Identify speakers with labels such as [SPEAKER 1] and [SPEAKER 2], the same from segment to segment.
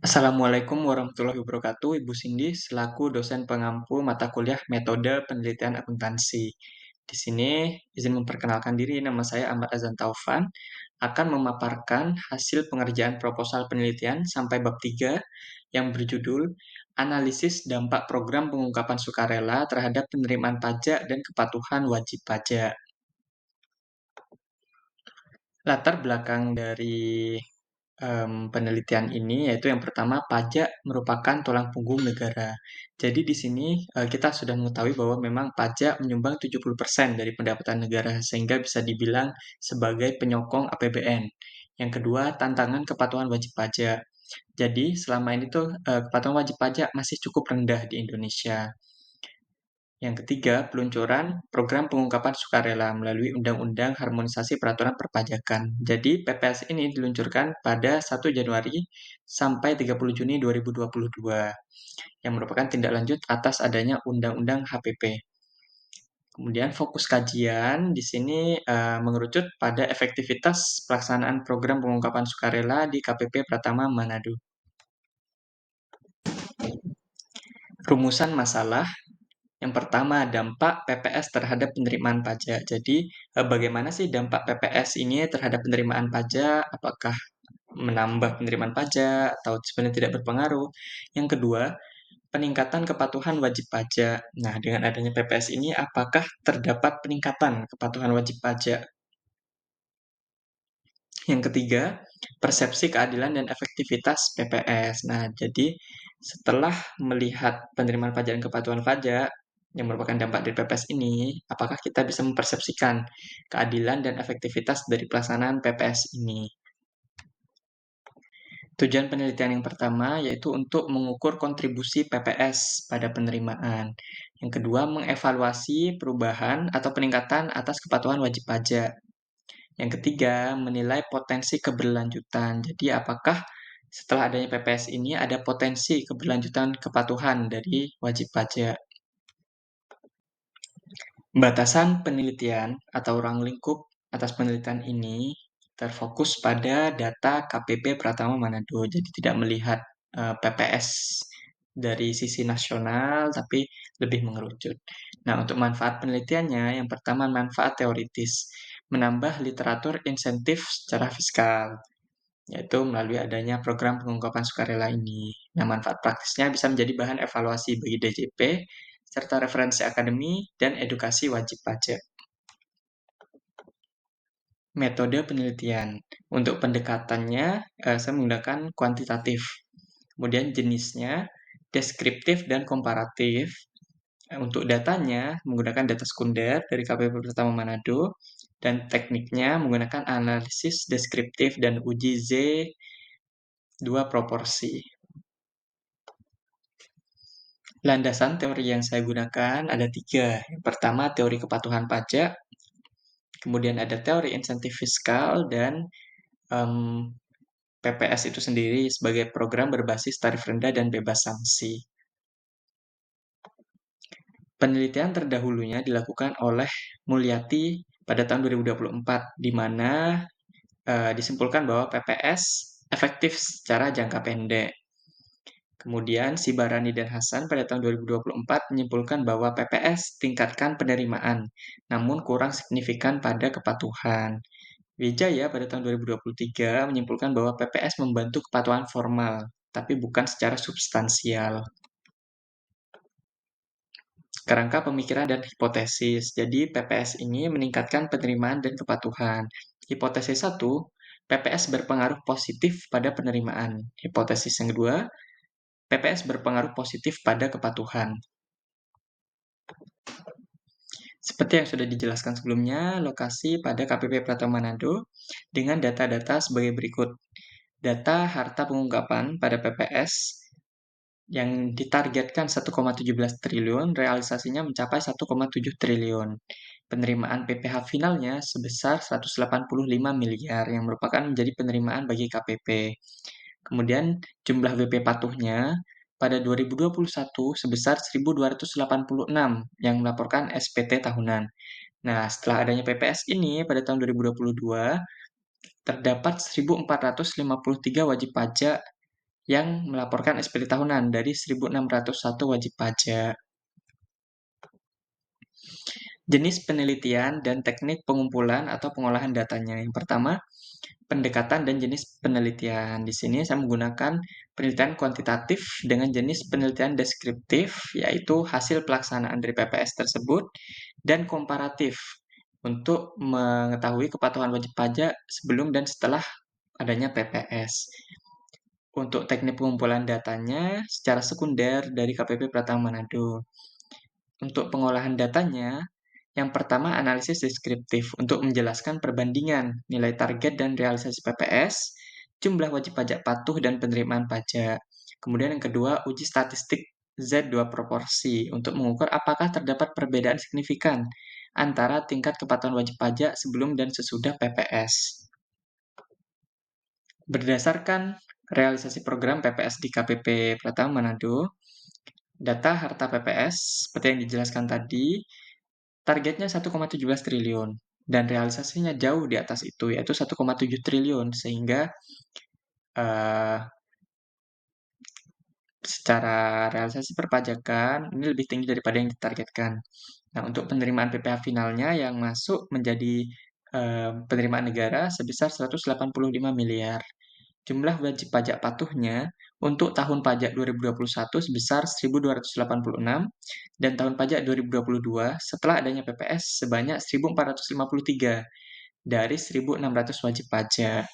[SPEAKER 1] Assalamualaikum warahmatullahi wabarakatuh, Ibu Cindy, selaku dosen pengampu mata kuliah Metode Penelitian Akuntansi. Di sini, izin memperkenalkan diri, nama saya Ahmad Azan Taufan, akan memaparkan hasil pengerjaan proposal penelitian sampai bab 3 yang berjudul Analisis Dampak Program Pengungkapan Sukarela Terhadap Penerimaan Pajak dan Kepatuhan Wajib Pajak. Latar belakang dari penelitian ini yaitu yang pertama, pajak merupakan tulang punggung negara. Jadi di sini kita sudah mengetahui bahwa memang pajak menyumbang 70% dari pendapatan negara sehingga bisa dibilang sebagai penyokong APBN. Yang kedua, tantangan kepatuhan wajib pajak. Jadi selama ini tuh kepatuhan wajib pajak masih cukup rendah di Indonesia. Yang ketiga, peluncuran program pengungkapan sukarela melalui Undang-Undang Harmonisasi Peraturan Perpajakan. Jadi, PPS ini diluncurkan pada 1 Januari sampai 30 Juni 2022, yang merupakan tindak lanjut atas adanya Undang-Undang HPP. Kemudian fokus kajian di sini mengerucut pada efektivitas pelaksanaan program pengungkapan sukarela di KPP Pratama Manado. Rumusan masalah. Yang pertama, dampak PPS terhadap penerimaan pajak. Jadi, bagaimana sih dampak PPS ini terhadap penerimaan pajak? Apakah menambah penerimaan pajak atau sebenarnya tidak berpengaruh? Yang kedua, peningkatan kepatuhan wajib pajak. Nah, dengan adanya PPS ini, apakah terdapat peningkatan kepatuhan wajib pajak? Yang ketiga, persepsi keadilan dan efektivitas PPS. Nah, jadi setelah melihat penerimaan pajak dan kepatuhan pajak yang merupakan dampak dari PPS ini, apakah kita bisa mempersepsikan keadilan dan efektivitas dari pelaksanaan PPS ini? Tujuan penelitian yang pertama yaitu untuk mengukur kontribusi PPS pada penerimaan. Yang kedua, mengevaluasi perubahan atau peningkatan atas kepatuhan wajib pajak. Yang ketiga, menilai potensi keberlanjutan. Jadi, apakah setelah adanya PPS ini ada potensi keberlanjutan kepatuhan dari wajib pajak? Batasan penelitian atau ruang lingkup atas penelitian ini terfokus pada data KPP Pratama Manado. Jadi, tidak melihat PPS dari sisi nasional, tapi lebih mengerucut. Nah, untuk manfaat penelitiannya, yang pertama manfaat teoritis, menambah literatur insentif secara fiskal, yaitu melalui adanya program pengungkapan sukarela ini. Nah, manfaat praktisnya bisa menjadi bahan evaluasi bagi DJP, serta referensi akademi dan edukasi wajib pajak. Metode penelitian. Untuk pendekatannya, saya menggunakan kuantitatif. Kemudian jenisnya, deskriptif dan komparatif. Untuk datanya, menggunakan data sekunder dari KPP Pratama Manado, dan tekniknya menggunakan analisis deskriptif dan uji Z2 proporsi. Landasan teori yang saya gunakan ada 3. Yang pertama, teori kepatuhan pajak, kemudian ada teori insentif fiskal, dan PPS itu sendiri sebagai program berbasis tarif rendah dan bebas sanksi. Penelitian terdahulunya dilakukan oleh Mulyati pada tahun 2024, di mana disimpulkan bahwa PPS efektif secara jangka pendek. Kemudian Sibarani dan Hasan pada tahun 2024 menyimpulkan bahwa PPS tingkatkan penerimaan, namun kurang signifikan pada kepatuhan. Wijaya pada tahun 2023 menyimpulkan bahwa PPS membantu kepatuhan formal, tapi bukan secara substansial. Kerangka pemikiran dan hipotesis. Jadi PPS ini meningkatkan penerimaan dan kepatuhan. Hipotesis 1, PPS berpengaruh positif pada penerimaan. Hipotesis yang kedua, PPS berpengaruh positif pada kepatuhan. Seperti yang sudah dijelaskan sebelumnya, lokasi pada KPP Pratama Manado dengan data-data sebagai berikut. Data harta pengungkapan pada PPS yang ditargetkan 1,17 triliun, realisasinya mencapai 1,7 triliun. Penerimaan PPh finalnya sebesar 185 miliar, yang merupakan menjadi penerimaan bagi KPP. Kemudian jumlah WP patuhnya pada 2021 sebesar 1.286 yang melaporkan SPT tahunan. Nah, setelah adanya PPS ini pada tahun 2022, terdapat 1.453 wajib pajak yang melaporkan SPT tahunan dari 1.601 wajib pajak. Jenis penelitian dan teknik pengumpulan atau pengolahan datanya. Yang pertama, pendekatan dan jenis penelitian. Di sini saya menggunakan penelitian kuantitatif dengan jenis penelitian deskriptif, yaitu hasil pelaksanaan dari PPS tersebut, dan komparatif untuk mengetahui kepatuhan wajib pajak sebelum dan setelah adanya PPS. Untuk teknik pengumpulan datanya secara sekunder dari KPP Pratama Manado. Untuk pengolahan datanya, yang pertama, analisis deskriptif untuk menjelaskan perbandingan nilai target dan realisasi PPS, jumlah wajib pajak patuh dan penerimaan pajak. Kemudian yang kedua, uji statistik Z2 proporsi untuk mengukur apakah terdapat perbedaan signifikan antara tingkat kepatuhan wajib pajak sebelum dan sesudah PPS. Berdasarkan realisasi program PPS di KPP Pratama Manado, data harta PPS seperti yang dijelaskan tadi, targetnya 1,17 triliun dan realisasinya jauh di atas itu, yaitu 1,7 triliun, sehingga uh, secara realisasi perpajakan ini lebih tinggi daripada yang ditargetkan. Nah, untuk penerimaan PPh finalnya yang masuk menjadi penerimaan negara sebesar 185 miliar. Jumlah wajib pajak patuhnya untuk tahun pajak 2021 sebesar 1.286 dan tahun pajak 2022 setelah adanya PPS sebanyak 1.453 dari 1.600 wajib pajak.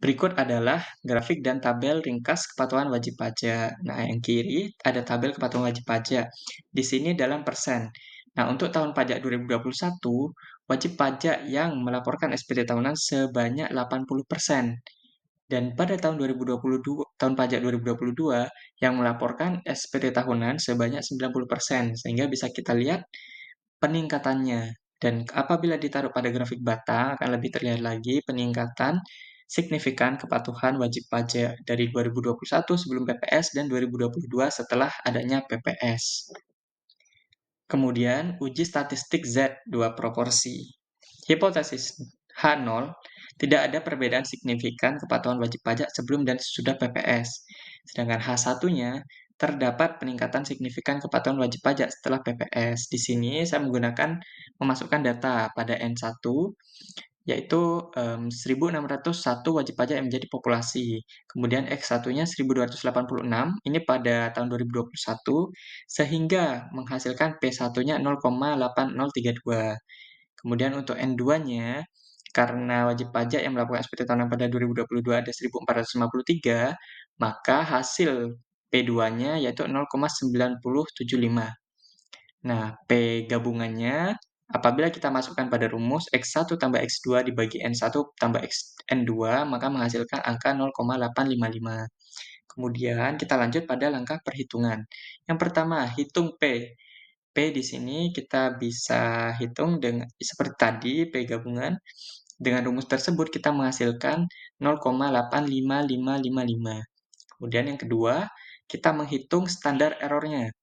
[SPEAKER 1] Berikut adalah grafik dan tabel ringkas kepatuhan wajib pajak. Nah, yang kiri ada tabel kepatuhan wajib pajak. Di sini dalam persen. Nah, untuk tahun pajak 2021, wajib pajak yang melaporkan SPT tahunan sebanyak 80%. Dan pada tahun 2022, tahun pajak 2022 yang melaporkan SPT tahunan sebanyak 90%, sehingga bisa kita lihat peningkatannya. Dan apabila ditaruh pada grafik batang, akan lebih terlihat lagi peningkatan signifikan kepatuhan wajib pajak dari 2021 sebelum PPS dan 2022 setelah adanya PPS. Kemudian, uji statistik Z2 proporsi. Hipotesis H0, tidak ada perbedaan signifikan kepatuhan wajib pajak sebelum dan sesudah PPS. Sedangkan H1-nya, terdapat peningkatan signifikan kepatuhan wajib pajak setelah PPS. Di sini saya memasukkan data pada N1, yaitu 1.601 wajib pajak yang menjadi populasi. Kemudian X1-nya 1.286, ini pada tahun 2021, sehingga menghasilkan P1-nya 0,8032. Kemudian untuk N2-nya, karena wajib pajak yang melakukan SPT tahunan pada 2022 ada 1.453, maka hasil P2-nya yaitu 0,9075. Nah, P gabungannya, apabila kita masukkan pada rumus X1 tambah X2 dibagi N1 tambah N2, maka menghasilkan angka 0,855. Kemudian kita lanjut pada langkah perhitungan. Yang pertama, hitung P. P di sini kita bisa hitung dengan seperti tadi, P gabungan. Dengan rumus tersebut kita menghasilkan 0,85555. Kemudian yang kedua, kita menghitung standar errornya.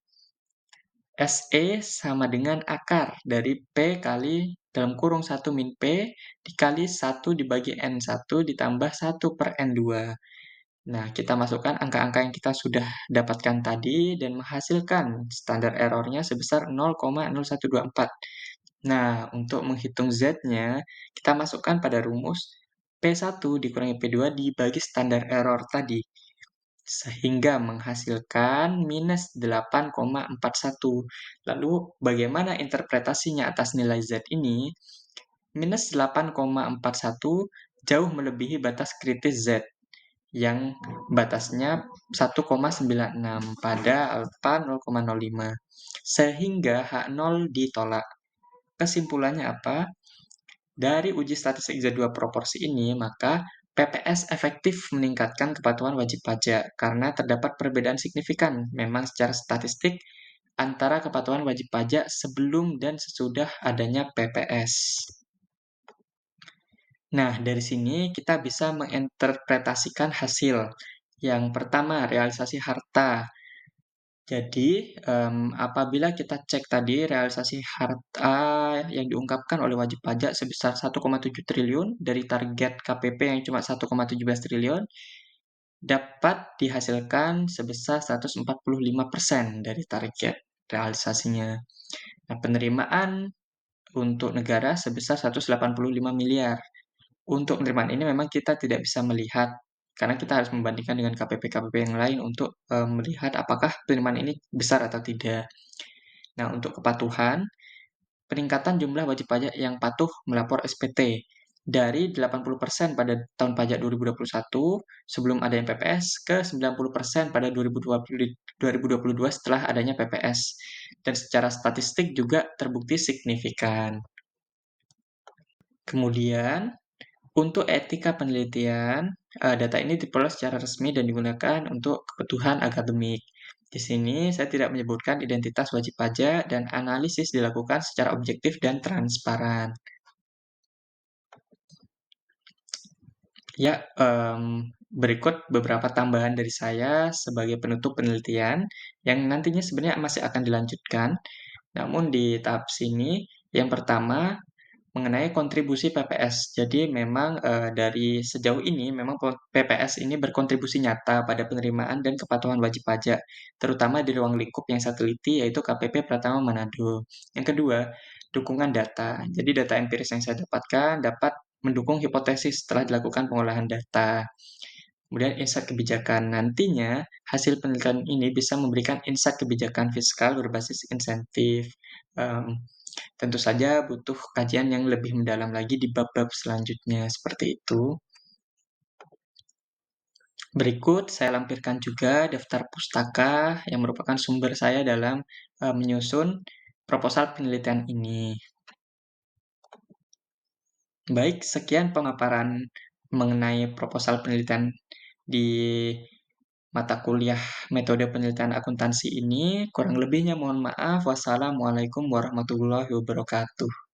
[SPEAKER 1] SE sama dengan akar dari P kali dalam kurung 1 min P dikali 1 dibagi N1 ditambah 1 per N2. Nah, kita masukkan angka-angka yang kita sudah dapatkan tadi dan menghasilkan standar errornya sebesar 0,0124. Nah, untuk menghitung Z-nya, kita masukkan pada rumus P1 dikurangi P2 dibagi standar error tadi, sehingga menghasilkan minus 8,41. Lalu, bagaimana interpretasinya atas nilai Z ini? Minus 8,41 jauh melebihi batas kritis Z, yang batasnya 1,96 pada alfa 0,05, sehingga H0 ditolak. Kesimpulannya apa? Dari uji statistik Z2 proporsi ini, maka PPS efektif meningkatkan kepatuhan wajib pajak karena terdapat perbedaan signifikan memang secara statistik antara kepatuhan wajib pajak sebelum dan sesudah adanya PPS. Nah, dari sini kita bisa menginterpretasikan hasil. Yang pertama, realisasi harta. Jadi, apabila kita cek tadi realisasi harta yang diungkapkan oleh wajib pajak sebesar 1,7 triliun dari target KPP yang cuma 1,17 triliun, dapat dihasilkan sebesar 145% dari target realisasinya. Nah, penerimaan untuk negara sebesar 185 miliar. Untuk penerimaan ini memang kita tidak bisa melihat, karena kita harus membandingkan dengan KPP-KPP yang lain untuk melihat apakah penerimaan ini besar atau tidak. Nah, untuk kepatuhan, peningkatan jumlah wajib pajak yang patuh melapor SPT dari 80% pada tahun pajak 2021 sebelum adanya PPS ke 90% pada 2022 setelah adanya PPS. Dan secara statistik juga terbukti signifikan. Kemudian, untuk etika penelitian, data ini diperoleh secara resmi dan digunakan untuk kebutuhan akademik. Di sini saya tidak menyebutkan identitas wajib pajak dan analisis dilakukan secara objektif dan transparan. Ya, berikut beberapa tambahan dari saya sebagai penutup penelitian yang nantinya sebenarnya masih akan dilanjutkan. Namun di tahap sini, yang pertama mengenai kontribusi PPS. Jadi memang, dari sejauh ini memang PPS ini berkontribusi nyata pada penerimaan dan kepatuhan wajib pajak, terutama di ruang lingkup yang saya teliti yaitu KPP Pratama Manado. Yang kedua, dukungan data. Jadi data empiris yang saya dapatkan dapat mendukung hipotesis setelah dilakukan pengolahan data. Kemudian insight kebijakan. Nantinya hasil penelitian ini bisa memberikan insight kebijakan fiskal berbasis insentif. Tentu saja butuh kajian yang lebih mendalam lagi di bab-bab selanjutnya, seperti itu. Berikut saya lampirkan juga daftar pustaka yang merupakan sumber saya dalam menyusun proposal penelitian ini. Baik, sekian pemaparan mengenai proposal penelitian di mata kuliah metode penelitian akuntansi ini. Kurang lebihnya mohon maaf. Wassalamualaikum warahmatullahi wabarakatuh.